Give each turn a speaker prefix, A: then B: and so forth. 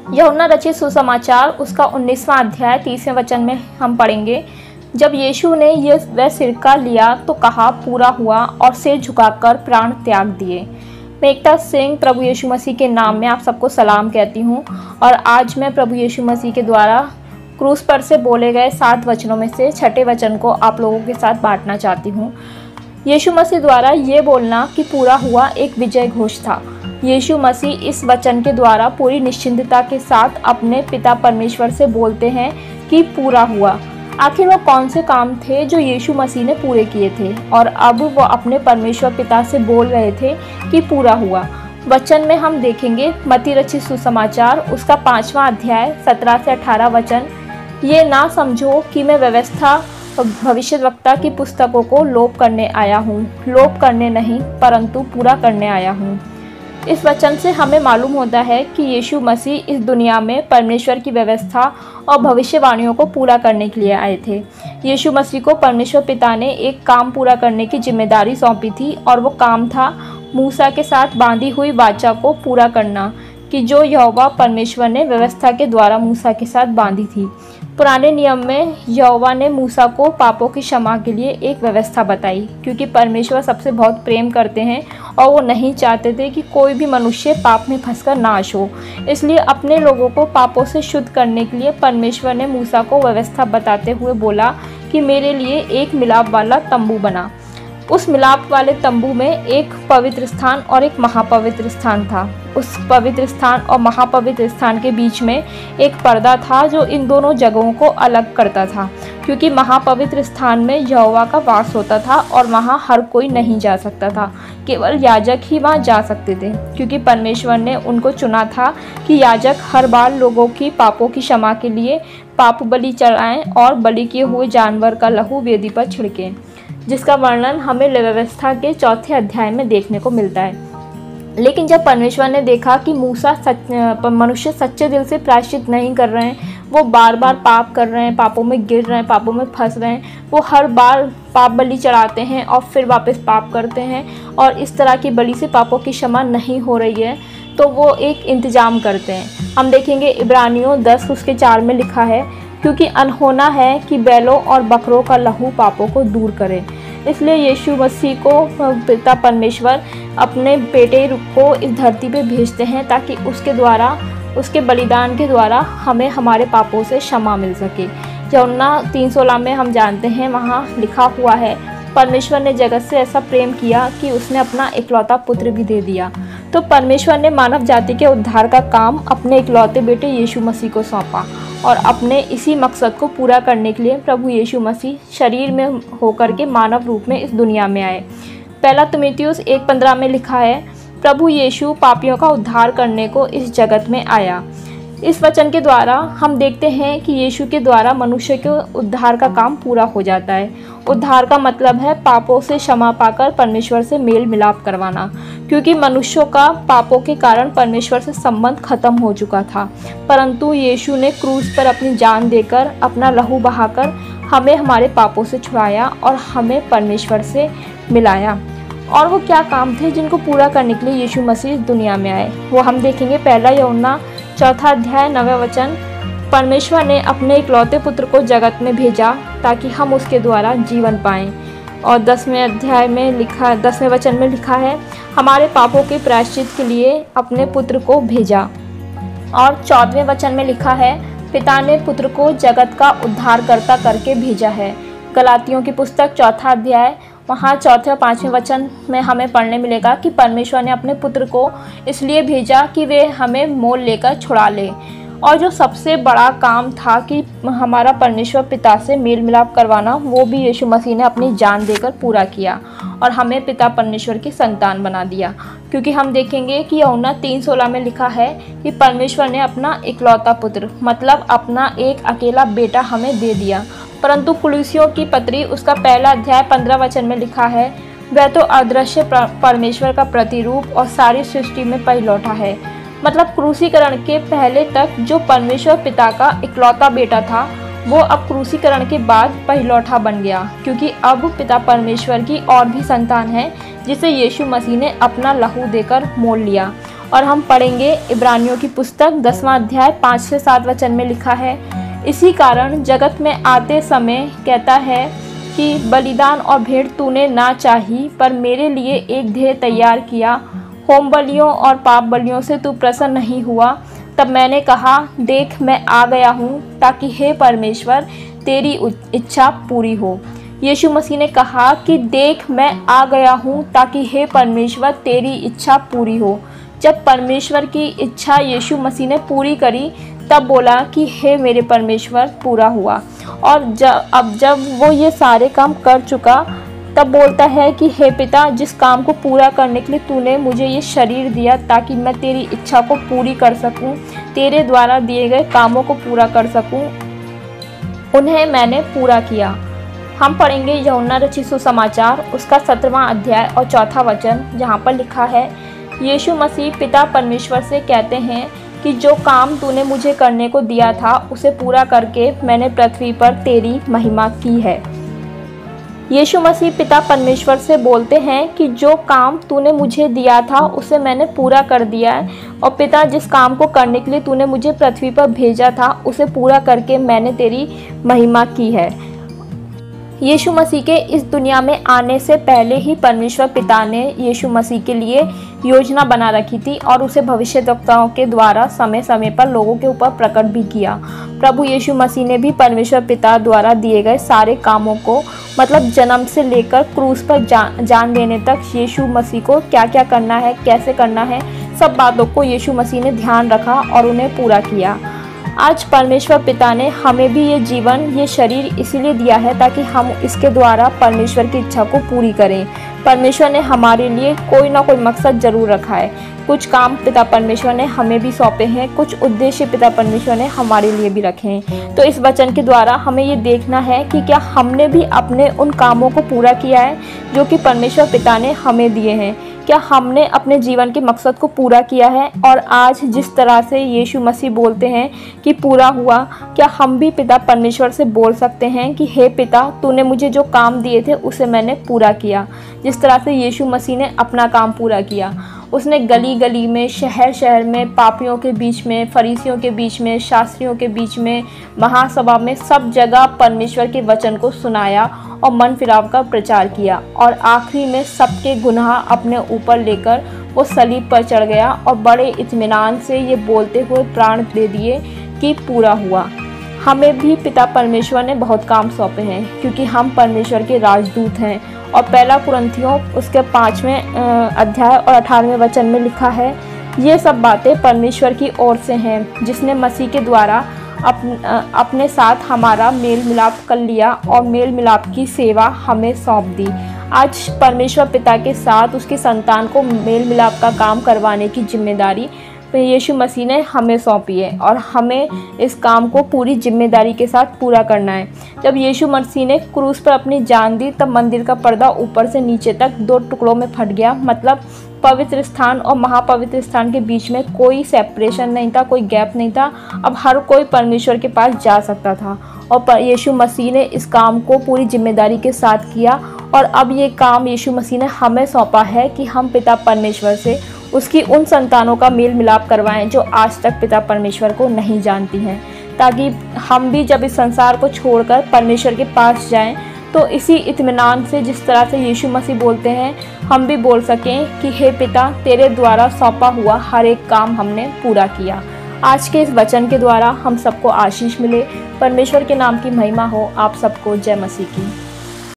A: यूहन्ना रचित सुसमाचार उसका 19वां अध्याय 30वें वचन में हम पढ़ेंगे, जब यीशु ने वह सिरका लिया तो कहा पूरा हुआ और सिर झुकाकर प्राण त्याग दिए। मैं एकता सिंह प्रभु यीशु मसीह के नाम में आप सबको सलाम कहती हूँ और आज मैं प्रभु यीशु मसीह के द्वारा क्रूस पर से बोले गए 7 वचनों में से 6ठे वचन को आप लोगों के साथ बांटना चाहती हूँ। यीशु मसीह द्वारा ये बोलना कि पूरा हुआ एक विजय घोष था। यीशु मसीह इस वचन के द्वारा पूरी निश्चिंतता के साथ अपने पिता परमेश्वर से बोलते हैं कि पूरा हुआ। आखिर वो कौन से काम थे जो यीशु मसीह ने पूरे किए थे और अब वो अपने परमेश्वर पिता से बोल रहे थे कि पूरा हुआ। वचन में हम देखेंगे मत्ती रचित सुसमाचार उसका 5वां अध्याय 17 से 18 वचन। ये ना समझो कि मैं व्यवस्था भविष्यद्वक्ता की पुस्तकों को लोप करने आया हूँ, लोप करने नहीं परंतु पूरा करने आया हूँ। इस वचन से हमें मालूम होता है कि यीशु मसीह इस दुनिया में परमेश्वर की व्यवस्था और भविष्यवाणियों को पूरा करने के लिए आए थे। यीशु मसीह को परमेश्वर पिता ने एक काम पूरा करने की जिम्मेदारी सौंपी थी और वो काम था मूसा के साथ बांधी हुई वाचा को पूरा करना कि जो यहोवा परमेश्वर ने व्यवस्था के द्वारा मूसा के साथ बांधी थी। पुराने नियम में यहोवा ने मूसा को पापों की क्षमा के लिए एक व्यवस्था बताई, क्योंकि परमेश्वर सबसे बहुत प्रेम करते हैं और वो नहीं चाहते थे कि कोई भी मनुष्य पाप में फंसकर नाश हो। इसलिए अपने लोगों को पापों से शुद्ध करने के लिए परमेश्वर ने मूसा को व्यवस्था बताते हुए बोला कि मेरे लिए एक मिलाप वाला तंबू बना। उस मिलाप वाले तंबू में एक पवित्र स्थान और एक महापवित्र स्थान था। उस पवित्र स्थान और महापवित्र स्थान के बीच में एक पर्दा था जो इन दोनों जगहों को अलग करता था, क्योंकि महापवित्र स्थान में यहोवा का वास होता था और वहाँ हर कोई नहीं जा सकता था, केवल याजक ही वहाँ जा सकते थे, क्योंकि परमेश्वर ने उनको चुना था कि याजक हर बार लोगों की पापों की क्षमा के लिए पाप बलि चढ़ाएं और बलि किए हुए जानवर का लहू वेदी पर छिड़कें, जिसका वर्णन हमें व्यवस्था के 4थे अध्याय में देखने को मिलता है। लेकिन जब परमेश्वर ने देखा कि मनुष्य सच्चे दिल से प्रायश्चित नहीं कर रहे हैं, वो बार बार पाप कर रहे हैं, पापों में गिर रहे हैं, पापों में फंस रहे हैं, वो हर बार पाप बलि चढ़ाते हैं और फिर वापस पाप करते हैं और इस तरह की बलि से पापों की क्षमा नहीं हो रही है, तो वो एक इंतज़ाम करते हैं। हम देखेंगे इब्रानियों 10 उसके 4 में लिखा है, क्योंकि अनहोना है कि बैलों और बकरों का लहू पापों को दूर करे। इसलिए यीशु मसीह को पिता परमेश्वर अपने बेटे को इस धरती पे भेजते हैं ताकि उसके द्वारा, उसके बलिदान के द्वारा हमें हमारे पापों से क्षमा मिल सके। यूहन्ना 3:16 में हम जानते हैं, वहाँ लिखा हुआ है, परमेश्वर ने जगत से ऐसा प्रेम किया कि उसने अपना इकलौता पुत्र भी दे दिया। तो परमेश्वर ने मानव जाति के उद्धार का काम अपने इकलौते बेटे यीशु मसीह को सौंपा और अपने इसी मकसद को पूरा करने के लिए प्रभु यीशु मसीह शरीर में होकर के मानव रूप में इस दुनिया में आए। पहला तीमुथियुस 1:15 में लिखा है, प्रभु यीशु पापियों का उद्धार करने को इस जगत में आया। इस वचन के द्वारा हम देखते हैं कि यीशु के द्वारा मनुष्य के उद्धार का काम पूरा हो जाता है। उद्धार का मतलब है पापों से क्षमा पाकर परमेश्वर से मेल मिलाप करवाना, क्योंकि मनुष्यों का पापों के कारण परमेश्वर से संबंध खत्म हो चुका था, परंतु यीशु ने क्रूस पर अपनी जान देकर, अपना लहू बहाकर हमें हमारे पापों से छुड़ाया और हमें परमेश्वर से मिलाया। और वो क्या काम थे जिनको पूरा करने के लिए यीशु मसीह इस दुनिया में आए, वो हम देखेंगे। पहला यूहन्ना 4 अध्याय 9 वचन, परमेश्वर ने अपने इकलौते पुत्र को जगत में भेजा ताकि हम उसके द्वारा जीवन पाएं। और 10वें अध्याय में लिखा, 10वें वचन में लिखा है, हमारे पापों के प्रायश्चित के लिए अपने पुत्र को भेजा। और 14वें वचन में लिखा है, पिता ने पुत्र को जगत का उद्धारकर्ता करके भेजा है। गलातियों की पुस्तक 4 अध्याय, वहाँ 4 और 5वें वचन में हमें पढ़ने मिलेगा कि परमेश्वर ने अपने पुत्र को इसलिए भेजा कि वे हमें मोल लेकर छुड़ा ले। और जो सबसे बड़ा काम था कि हमारा परमेश्वर पिता से मेल मिलाप करवाना, वो भी यीशु मसीह ने अपनी जान देकर पूरा किया और हमें पिता परमेश्वर की संतान बना दिया। क्योंकि हम देखेंगे कि यूहन्ना 3:16 में लिखा है कि परमेश्वर ने अपना इकलौता पुत्र, मतलब अपना एक अकेला बेटा हमें दे दिया। परंतु कुलुसियों की पत्री उसका 1 अध्याय 15 वचन में लिखा है, वह तो अदृश्य परमेश्वर का प्रतिरूप और सारी सृष्टि में पहिलौठा है। मतलब क्रूसीकरण के पहले तक जो परमेश्वर पिता का इकलौता बेटा था, वो अब क्रूसीकरण के बाद पहिलौठा बन गया, क्योंकि अब पिता परमेश्वर की और भी संतान है जिसे यीशु मसीह ने अपना लहू देकर मोल लिया। और हम पढ़ेंगे इब्रानियों की पुस्तक 10वां अध्याय 5 से 7 वचन में लिखा है, इसी कारण जगत में आते समय कहता है कि बलिदान और भेंट तूने ना चाही, पर मेरे लिए एक देह तैयार किया। होम बलियों और पाप बलियों से तू प्रसन्न नहीं हुआ। तब मैंने कहा, देख मैं आ गया हूँ, ताकि हे परमेश्वर तेरी इच्छा पूरी हो। यीशु मसीह ने कहा कि देख मैं आ गया हूँ, ताकि हे परमेश्वर तेरी इच्छा पूरी हो। जब परमेश्वर की इच्छा यीशु मसीह ने पूरी करी, तब बोला कि हे मेरे परमेश्वर पूरा हुआ। और जब वो ये सारे काम कर चुका, तब बोलता है कि हे पिता, जिस काम को पूरा करने के लिए तूने मुझे ये शरीर दिया ताकि मैं तेरी इच्छा को पूरी कर सकूं, तेरे द्वारा दिए गए कामों को पूरा कर सकूं, उन्हें मैंने पूरा किया। हम पढ़ेंगे यूहन्ना रचित सुसमाचार उसका 17वां अध्याय और 4था वचन, जहाँ पर लिखा है, यीशु मसीह पिता परमेश्वर से कहते हैं कि जो काम तूने मुझे करने को दिया था उसे पूरा करके मैंने पृथ्वी पर तेरी महिमा की है। यीशु मसीह पिता परमेश्वर से बोलते हैं कि जो काम तूने मुझे दिया था उसे मैंने पूरा कर दिया है, और पिता जिस काम को करने के लिए तूने मुझे पृथ्वी पर भेजा था उसे पूरा करके मैंने तेरी महिमा की है। यीशु मसीह के इस दुनिया में आने से पहले ही परमेश्वर पिता ने यीशु मसीह के लिए योजना बना रखी थी और उसे भविष्यद्वक्ताओं के द्वारा समय समय पर लोगों के ऊपर प्रकट भी किया। प्रभु यीशु मसीह ने भी परमेश्वर पिता द्वारा दिए गए सारे कामों को, मतलब जन्म से लेकर क्रूस पर जान देने तक यीशु मसीह को क्या क्या करना है, कैसे करना है, सब बातों को यीशु मसीह ने ध्यान रखा और उन्हें पूरा किया। आज परमेश्वर पिता ने हमें भी ये जीवन, ये शरीर इसीलिए दिया है ताकि हम इसके द्वारा परमेश्वर की इच्छा को पूरी करें। परमेश्वर ने हमारे लिए कोई ना कोई मकसद जरूर रखा है। कुछ काम पिता परमेश्वर ने हमें भी सौंपे हैं, कुछ उद्देश्य पिता परमेश्वर ने हमारे लिए भी रखे हैं। तो इस वचन के द्वारा हमें ये देखना है कि क्या हमने भी अपने उन कामों को पूरा किया है जो कि परमेश्वर पिता ने हमें दिए हैं। क्या हमने अपने जीवन के मकसद को पूरा किया है, और आज जिस तरह से यीशु मसीह बोलते हैं कि पूरा हुआ, क्या हम भी पिता परमेश्वर से बोल सकते हैं कि हे पिता, तूने मुझे जो काम दिए थे उसे मैंने पूरा किया। जिस तरह से यीशु मसीह ने अपना काम पूरा किया, उसने गली गली में, शहर शहर में, पापियों के बीच में, फरीसियों के बीच में, शास्त्रियों के बीच में, महासभा में, सब जगह परमेश्वर के वचन को सुनाया और मन फिराव का प्रचार किया, और आखिरी में सबके गुनाह अपने ऊपर लेकर वो सलीब पर चढ़ गया और बड़े इत्मीनान से ये बोलते हुए प्राण दे दिए कि पूरा हुआ। हमें भी पिता परमेश्वर ने बहुत काम सौंपे हैं, क्योंकि हम परमेश्वर के राजदूत हैं। और पहला कुरिन्थियों उसके 5वें अध्याय और 18वें वचन में लिखा है, ये सब बातें परमेश्वर की ओर से हैं, जिसने मसीह के द्वारा अपने साथ हमारा मेल मिलाप कर लिया और मेल मिलाप की सेवा हमें सौंप दी। आज परमेश्वर पिता के साथ उसकी संतान को मेल मिलाप का काम करवाने की जिम्मेदारी यीशु मसीह ने हमें सौंपी है, और हमें इस काम को पूरी जिम्मेदारी के साथ पूरा करना है। जब यीशु मसीह ने क्रूस पर अपनी जान दी, तब मंदिर का पर्दा ऊपर से नीचे तक 2 टुकड़ों में फट गया। मतलब पवित्र स्थान और महापवित्र स्थान के बीच में कोई सेपरेशन नहीं था, कोई गैप नहीं था। अब हर कोई परमेश्वर के पास जा सकता था, और यीशु मसीह ने इस काम को पूरी जिम्मेदारी के साथ किया। और अब ये काम यीशु मसीह ने हमें सौंपा है कि हम पिता परमेश्वर से उसकी उन संतानों का मेल मिलाप करवाएं जो आज तक पिता परमेश्वर को नहीं जानती हैं, ताकि हम भी जब इस संसार को छोड़कर परमेश्वर के पास जाएं तो इसी इत्मीनान से, जिस तरह से यीशु मसीह बोलते हैं, हम भी बोल सकें कि हे पिता, तेरे द्वारा सौंपा हुआ हर एक काम हमने पूरा किया। आज के इस वचन के द्वारा हम सबको आशीष मिले। परमेश्वर के नाम की महिमा हो। आप सबको जय मसीह की।